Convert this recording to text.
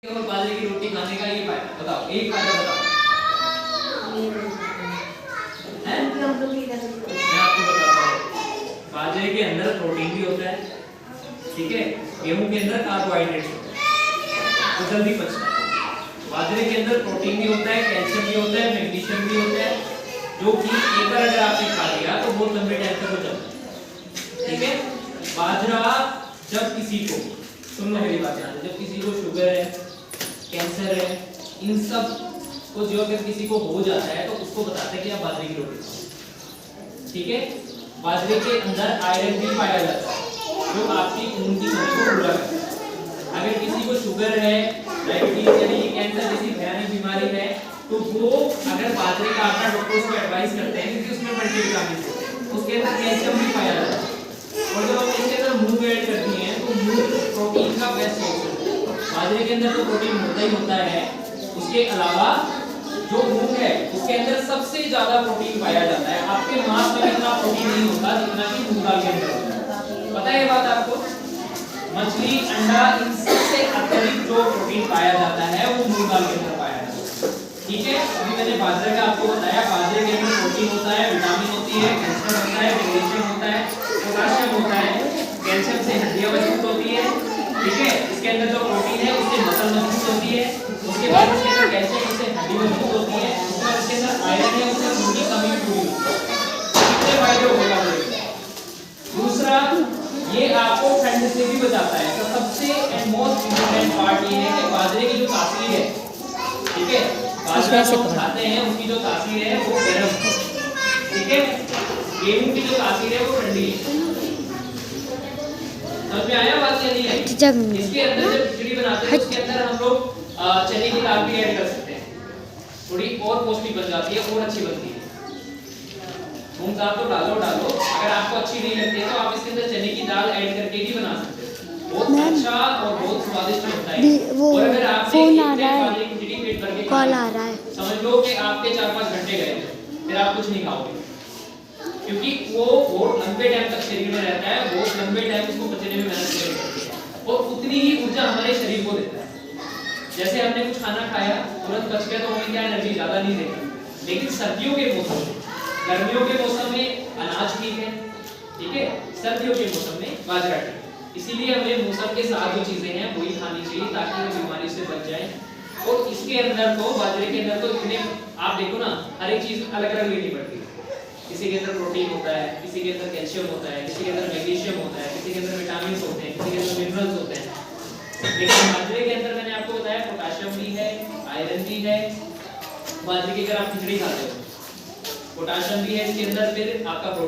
और बाजरे की रोटी खाने का ये फायदा बताओ, एक फायदा बताओ। मैं आपको बताता हूँ, बाजरे के अंदर प्रोटीन भी होता है, ठीक है। गेहूं के अंदर कार्बोहाइड्रेट्स होते हैं, वो जल्दी पचता है। बाजरे के अंदर प्रोटीन भी होता है, कैल्शियम भी होता है, मैग्नीशियम भी होता है, जो कि एक बार अगर आपने खा लिया तो बहुत लंबे टाइम तक हो जाता है, ठीक है। बाजरा जब किसी को, सुन लो मेरी बात ध्यान से, जब किसी को शुगर है, कैंसर है, इन सब को जो अगर किसी को हो जाता है तो उसको बताते हैं कि आप बाजरे की रोटी खाओ, ठीक है। बाजरे के अंदर आयरन भी पाया जाता है जो आपकी खून की कमी को पूरा करता है। अगर किसी को शुगर है, डायबिटीज यानी कि कैंसर जैसी भयानक बीमारी है, तो वो अगर बाजरे का अपना डॉक्टर उसको एडवाइस करते हैं क्योंकि उसमें मल्टीविटामिन होते हैं, उसके अंदर कैल्शियम भी पाया जाता है। और जब हम इसके अंदर मूंग ऐड करती हैं तो मूंग प्रोटीन का बेस्ट सोर्स है। बाजरे के अंदर तो प्रोटीन होता ही होता है, उसके अलावा जो मूंग है उसके अंदर सबसे ज्यादा प्रोटीन पाया जाता है। आपके मांस में इतना प्रोटीन नहीं होता जितना कि मूंग दाल के अंदर होता है, पता है ये बात आपको। मछली, अंडा, इन सबसे अत्यधिक जो प्रोटीन पाया जाता है वो मूंग दाल के अंदर पाया जाता है, ठीक है। अभी मैंने बाजरे का आपको बताया, बाजरे के अंदर प्रोटीन होता है, विटामिन होती है, कैल्शियम होता है, मैग्नीशियम होता है, पोटेशियम होता है। कैल्शियम से हड्डियां मजबूत होती है, ठीक है। इसके अंदर जो प्रोटीन है उससे मसल मजबूत होती है, उसके बाद इसके अंदर कैल्शियम से हड्डी मजबूत होती है, और इसके अंदर आयरन है उससे खून की कमी पूरी होती है। कितने फायदे हो गए। दूसरा, ये आपको ठंड से भी बचाता है। तो सबसे एंड मोस्ट इंपोर्टेंट पार्ट ये है कि बाजरे की जो तासीर है, ठीक है, बाजरा जो खाते हैं उसकी जो तासीर है वो गर्म है, ठीक है। गेहूं की जो तासीर है वो ठंडी है। समझ में आया बात या नहीं आई? इसके अंदर जब खिचड़ी बनाते हैं उसके अंदर हम लोग चने की दाल भी ऐड कर सकते हैं, थोड़ी और पौष्टिक बन जाती है और अच्छी बनती है। मूंग दाल तो डालो, अगर आपको अच्छी नहीं लगती है तो आप इसके अंदर चने की दाल ऐड करके भी बना सकते हैं, बहुत अच्छा और बहुत स्वादिष्ट होता है। और अगर आपने खिचड़ी पेट भर के कॉल आ रहा है, समझ लो कि आपके 4-5 घंटे गए, फिर आप कुछ नहीं खाओगे क्योंकि वो बहुत लंबे टाइम तक शरीर में रहता है, बहुत लंबे टाइम उसको पचने में मेहनत करनी है और उतनी ही ऊर्जा हमारे शरीर को देता है। जैसे हमने कुछ खाना खाया, तुरंत पच गया तो हमें क्या एनर्जी ज्यादा नहीं देगा, लेकिन सर्दियों के मौसम में, गर्मियों के मौसम में अनाज ठीक है, ठीक है, सर्दियों के मौसम में बाजरा ठीक है। इसीलिए हमें मौसम के साथ जो चीजें हैं वही खानी चाहिए ताकि हम बीमारी से बच जाएं। और इसके अंदर तो बाजरे के अंदर तो इतने, आप देखो ना, हर एक चीज अलग अलग लेनी पड़ती है। किसी के अंदर प्रोटीन होता है, किसी के अंदर कैल्शियम होता है, किसी के अंदर मैग्नीशियम होता है, किसी के अंदर विटामिन होते हैं, किसी के अंदर मिनरल्स होते हैं। लेकिन बाजरे के अंदर मैंने आपको बताया पोटेशियम भी है, आयरन भी है। बाजरे की अगर आप खिचड़ी खाते हो, पोटेशियम भी है इसके अंदर, फिर आपका